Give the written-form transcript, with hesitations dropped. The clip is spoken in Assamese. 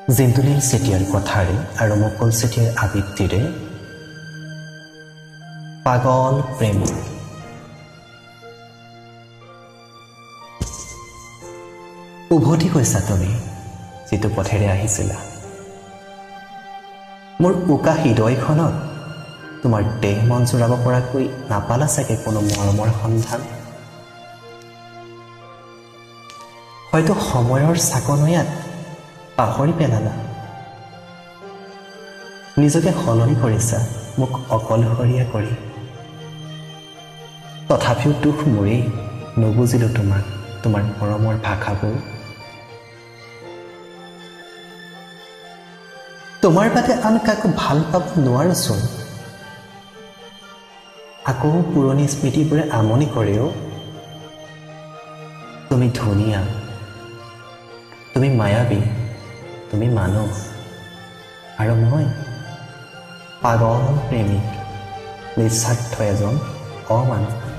জিন্তুলীল চেতিয়াৰ কথাৰে আৰু মুকুল চেতিয়াৰ আবৃত্তিৰে পাগল প্ৰেম। উভতি গৈছা তুমি যিটো পথেৰে আহিছিলা। মোৰ উকা হৃদয়খনত তোমাৰ দেহ মন জোৰাব পৰাকৈ নাপালা চাগে কোনো মৰমৰ সন্ধান। হয়তো সময়ৰ চাকনৈয়াত পাহৰি পেলালা, নিজকে সলনি কৰিছা মোক অকলশৰীয়া কৰি। তথাপিও দুখ মোৰেই, নুবুজিলো তোমাক, তোমাৰ মৰমৰ ভাষাবোৰ। তোমাৰ বাদে আন কাকো ভাল পাব নোৱাৰোচোন। আকৌ পুৰণি স্মৃতিবোৰে আমনি কৰেও। তুমি ধুনীয়া, তুমি মায়াবী, তুমি মানুহ, আৰু মই পাগল প্ৰেমিক, নিস্বাৰ্থ এজন অমানুহ।